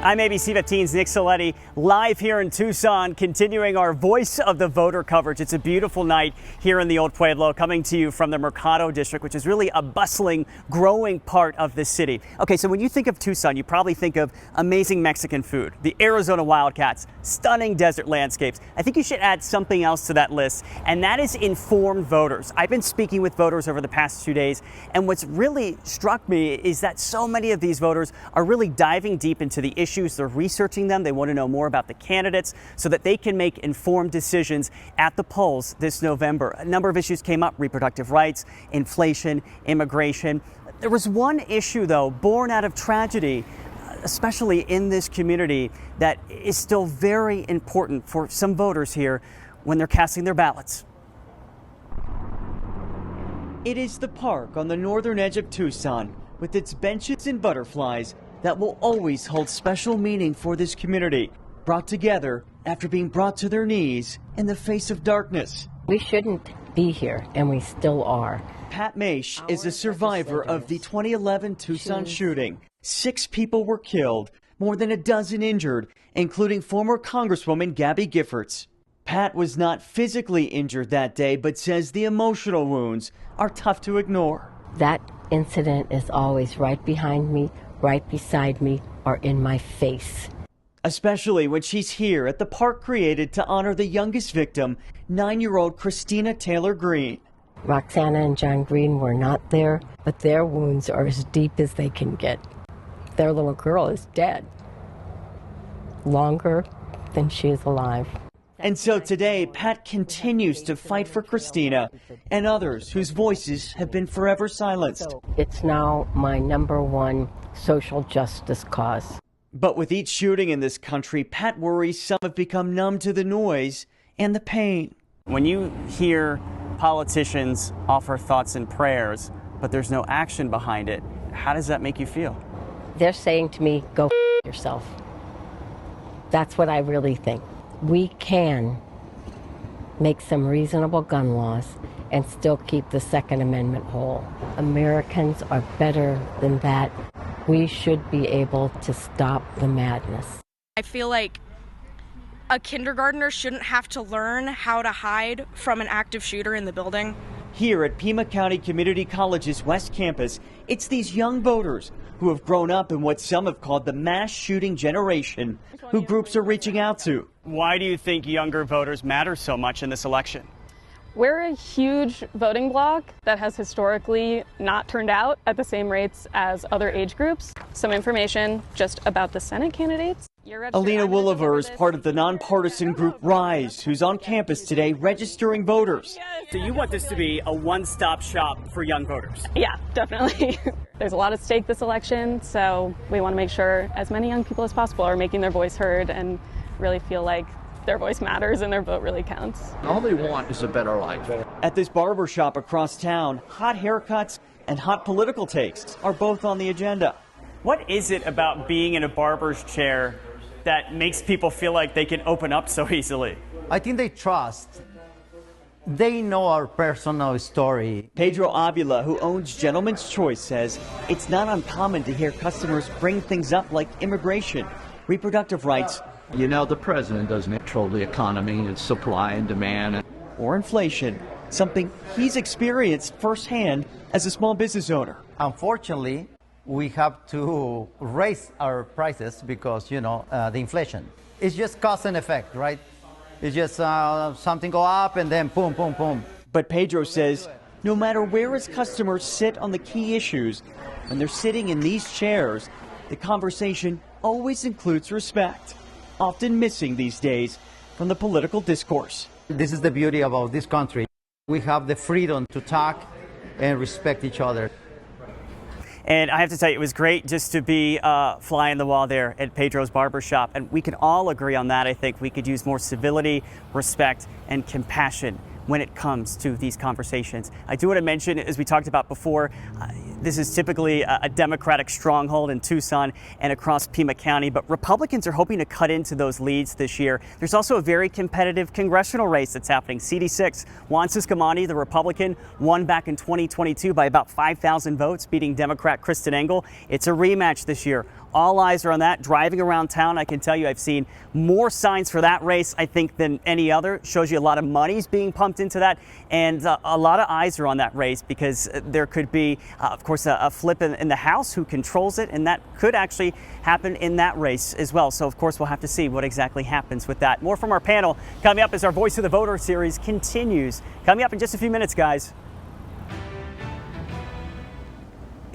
I'm ABC 15's Nick Ciletti, live here in Tucson, continuing our Voice of the Voter coverage. It's a beautiful night here in the Old Pueblo, coming to you from the Mercado District, which is really a bustling, growing part of the city. Okay, so when you think of Tucson, you probably think of amazing Mexican food, the Arizona Wildcats, stunning desert landscapes. I think you should add something else to that list, and that is informed voters. I've been speaking with voters over the past 2 days, and what's really struck me is that so many of these voters are really diving deep into the issues. They're researching them. They want to know more about the candidates so that they can make informed decisions at the polls this November. A number of issues came up: reproductive rights, inflation, immigration. There was one issue, though, born out of tragedy, especially in this community, that is still very important for some voters here when they're casting their ballots. It is the park on the northern edge of Tucson, with its benches and butterflies that will always hold special meaning for this community, brought together after being brought to their knees in the face of darkness. We shouldn't be here, and we still are. Pat Maish is a survivor of the 2011 Tucson shooting. 6 people were killed, more than a dozen injured, including former Congresswoman Gabby Giffords. Pat was not physically injured that day, but says the emotional wounds are tough to ignore. That incident is always right behind me, right beside me, or in my face. Especially when she's here at the park created to honor the youngest victim, 9-year-old Christina Taylor Green. Roxana and John Green were not there, but their wounds are as deep as they can get. Their little girl is dead, longer than she is alive. And so today, Pat continues to fight for Christina and others whose voices have been forever silenced. It's now my #1 social justice cause. But with each shooting in this country, Pat worries some have become numb to the noise and the pain. When you hear politicians offer thoughts and prayers, but there's no action behind it, how does that make you feel? They're saying to me, go yourself. That's what I really think. We can make some reasonable gun laws and still keep the Second Amendment whole. Americans are better than that. We should be able to stop the madness. I feel like a kindergartner shouldn't have to learn how to hide from an active shooter in the building. Here at Pima County Community College's West Campus, it's these young voters who have grown up in what some have called the mass shooting generation, who groups are reaching out to. Why do you think younger voters matter so much in this election? We're a huge voting bloc that has historically not turned out at the same rates as other age groups. Some information just about the Senate candidates. Alina Woolever is part of the nonpartisan group RISE, who's on campus today registering voters. So you want this to be a one-stop shop for young voters? Yeah, definitely. There's a lot at stake this election, so we want to make sure as many young people as possible are making their voice heard and really feel like their voice matters and their vote really counts. All they want is a better life. At this barber shop across town, hot haircuts and hot political takes are both on the agenda. What is it about being in a barber's chair that makes people feel like they can open up so easily? I think they trust. They know our personal story. Pedro Avila, who owns Gentleman's Choice, says it's not uncommon to hear customers bring things up like immigration, reproductive rights. You know, the president doesn't control the economy, it's supply and demand. Or inflation, something he's experienced firsthand as a small business owner. Unfortunately, we have to raise our prices because, the inflation. It's just cause and effect, right? It's just something go up and then boom, boom, boom. But Pedro says no matter where his customers sit on the key issues, when they're sitting in these chairs, the conversation always includes respect, often missing these days from the political discourse. This is the beauty about this country. We have the freedom to talk and respect each other. And I have to tell you, it was great just to be fly on the wall there at Pedro's barbershop. And we can all agree on that. I think we could use more civility, respect, and compassion when it comes to these conversations. I do want to mention, as we talked about before, This is typically a Democratic stronghold in Tucson and across Pima County, but Republicans are hoping to cut into those leads this year. There's also a very competitive congressional race that's happening. CD6, Juan Ciscomani, the Republican, won back in 2022 by about 5,000 votes, beating Democrat Kristen Engel. It's a rematch this year. All eyes are on that. Driving around town, I can tell you I've seen more signs for that race, I think, than any other. Shows you a lot of money's being pumped into that, and a lot of eyes are on that race because there could be, of course, a flip in the House who controls it, and that could actually happen in that race as well. So, of course, we'll have to see what exactly happens with that. More from our panel coming up as our Voice of the Voter series continues. Coming up in just a few minutes, guys.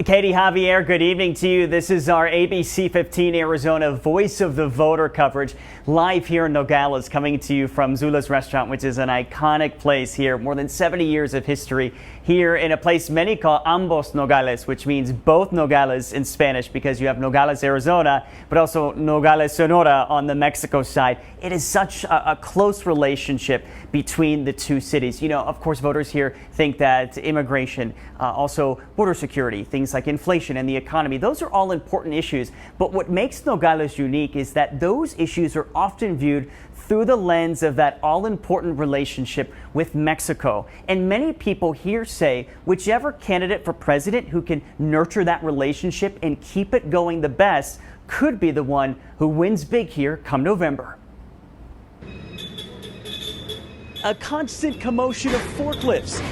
Katie, Javier, good evening to you. This is our ABC 15 Arizona Voice of the Voter coverage live here in Nogales, coming to you from Zula's Restaurant, which is an iconic place here. More than 70 years of history here in a place many call Ambos Nogales, which means both Nogales in Spanish, because you have Nogales, Arizona, but also Nogales, Sonora on the Mexico side. It is such a close relationship between the two cities. You know, of course, voters here think that immigration, also border security, things like inflation and the economy, those are all important issues. But what makes Nogales unique is that those issues are often viewed through the lens of that all-important relationship with Mexico. And many people here say whichever candidate for president who can nurture that relationship and keep it going the best could be the one who wins big here come November. A constant commotion of forklifts,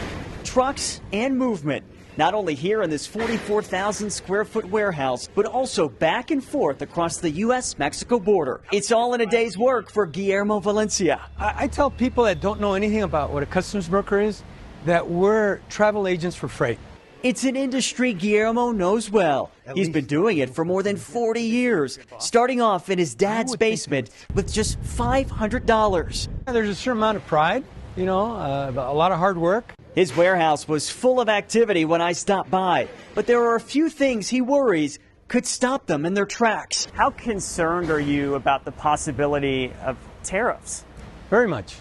trucks, and movement. Not only here in this 44,000 square foot warehouse, but also back and forth across the U.S.-Mexico border. It's all in a day's work for Guillermo Valencia. I tell people that don't know anything about what a customs broker is that we're travel agents for freight. It's an industry Guillermo knows well. He's been doing it for more than 40 years, starting off in his dad's basement with just $500. There's a certain amount of pride, you know, a lot of hard work. His warehouse was full of activity when I stopped by, but there are a few things he worries could stop them in their tracks. How concerned are you about the possibility of tariffs? Very much.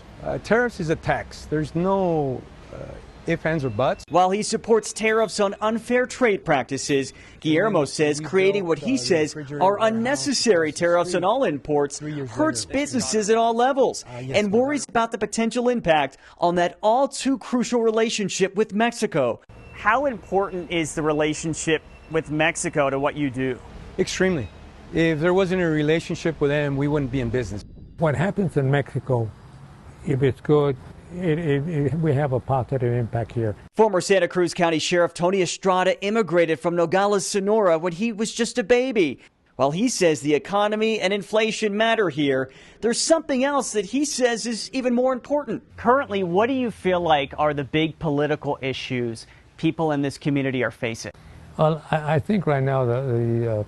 Tariffs is a tax. There's no ifs, ands, or buts. While he supports tariffs on unfair trade practices, Guillermo says creating what he says are unnecessary tariffs on all imports hurts businesses at all levels, and worries about the potential impact on that all too crucial relationship with Mexico. How important is the relationship with Mexico to what you do? Extremely. If there wasn't a relationship with them, we wouldn't be in business. What happens in Mexico, if it's good, we have a positive impact here. Former Santa Cruz County Sheriff Tony Estrada immigrated from Nogales, Sonora when he was just a baby. While he says the economy and inflation matter here, there's something else that he says is even more important. Currently, what do you feel like are the big political issues people in this community are facing? Well, I think right now the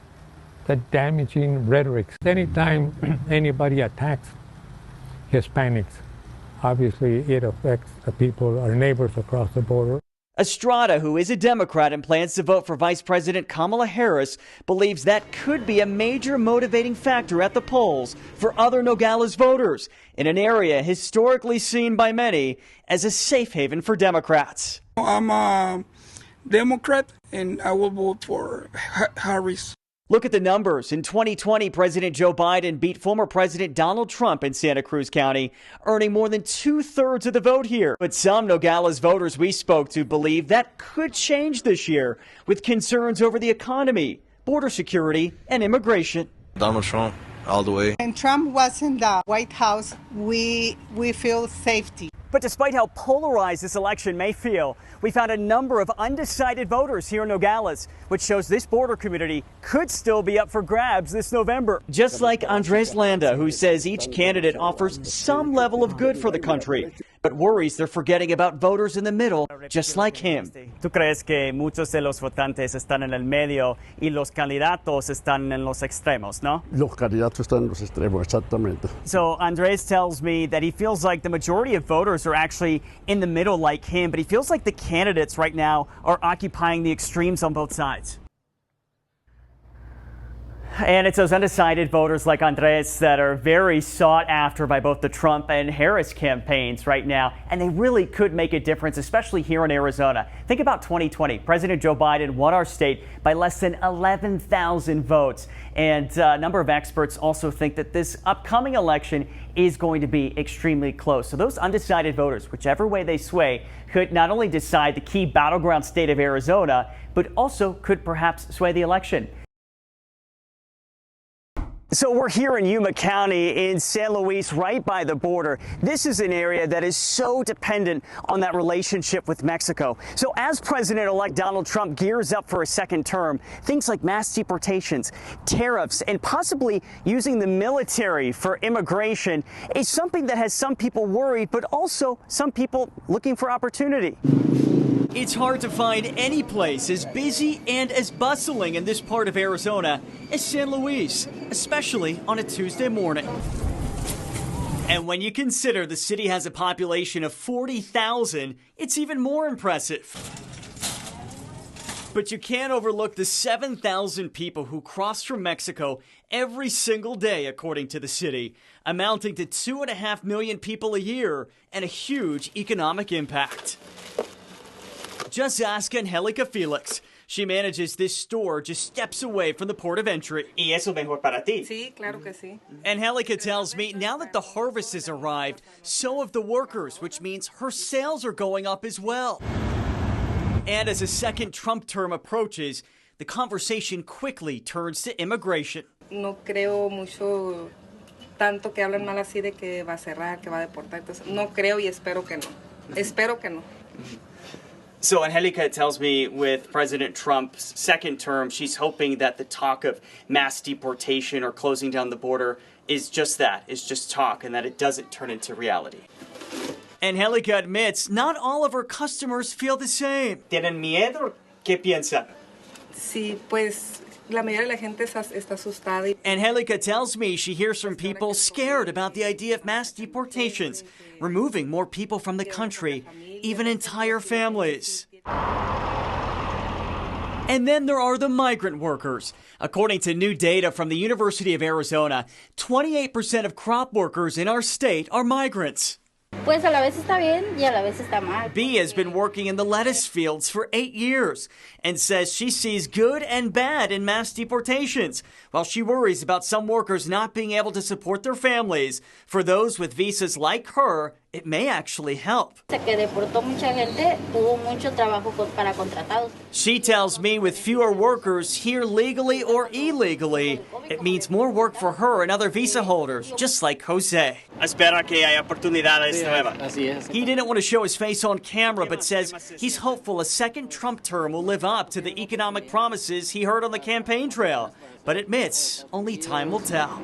damaging rhetoric. Anytime anybody attacks Hispanics, obviously, it affects the people, our neighbors across the border. Estrada, who is a Democrat and plans to vote for Vice President Kamala Harris, believes that could be a major motivating factor at the polls for other Nogales voters in an area historically seen by many as a safe haven for Democrats. I'm a Democrat, and I will vote for Harris. Look at the numbers. In 2020, President Joe Biden beat former President Donald Trump in Santa Cruz County, earning more than 2/3 of the vote here. But some Nogales voters we spoke to believe that could change this year, with concerns over the economy, border security, and immigration. Donald Trump, all the way. When Trump was in the White House, we feel safety. But despite how polarized this election may feel, we found a number of undecided voters here in Nogales, which shows this border community could still be up for grabs this November. Just like Andres Landa, who says each candidate offers some level of good for the country, but worries they're forgetting about voters in the middle, just like him. ¿Tú crees que muchos de los votantes están en el medio y los candidatos están en los extremos, no? Los candidatos están en los extremos, exactamente. So Andres tells me that he feels like the majority of voters are actually in the middle like him, but he feels like the candidates right now are occupying the extremes on both sides. And it's those undecided voters like Andres that are very sought after by both the Trump and Harris campaigns right now. And they really could make a difference, especially here in Arizona. Think about 2020. President Joe Biden won our state by less than 11,000 votes. And a number of experts also think that this upcoming election is going to be extremely close. So those undecided voters, whichever way they sway, could not only decide the key battleground state of Arizona, but also could perhaps sway the election. So we're here in Yuma County in San Luis, right by the border. This is an area that is so dependent on that relationship with Mexico. So as President-elect Donald Trump gears up for a second term, things like mass deportations, tariffs, and possibly using the military for immigration is something that has some people worried, but also some people looking for opportunity. It's hard to find any place as busy and as bustling in this part of Arizona as San Luis, especially on a Tuesday morning. And when you consider the city has a population of 40,000, it's even more impressive. But you can't overlook the 7,000 people who cross from Mexico every single day, according to the city, amounting to 2.5 million people a year and a huge economic impact. Just ask Angelica Felix. She manages this store just steps away from the port of entry. Y eso mejor para ti. Sí, claro que sí. Angelica tells me now that the harvest has arrived, so have the workers, which means her sales are going up as well. And as a second Trump term approaches, the conversation quickly turns to immigration. No creo mucho tanto que hablan mal así de que va a cerrar, que va a deportar. Entonces, no creo y espero que no. Espero que no. So Angelica tells me with President Trump's second term, she's hoping that the talk of mass deportation or closing down the border is just that, is just talk, and that it doesn't turn into reality. Angelica admits not all of her customers feel the same. ¿Tienen miedo? ¿Qué piensan? Sí, pues la mayoría de la gente está asustada. Angelica tells me she hears from people scared about the idea of mass deportations, removing more people from the country, even entire families. And then there are the migrant workers. According to new data from the University of Arizona, 28% of crop workers in our state are migrants. Pues a la vez está bien y a la vez está mal. B has been working in the lettuce fields for 8 years and says she sees good and bad in mass deportations, while she worries about some workers not being able to support their families. For those with visas like her, it may actually help. She tells me with fewer workers here legally or illegally, it means more work for her and other visa holders, just like Jose. Espera que haya oportunidades nuevas. He didn't want to show his face on camera, but says he's hopeful a second Trump term will live up to the economic promises he heard on the campaign trail, but admits only time will tell.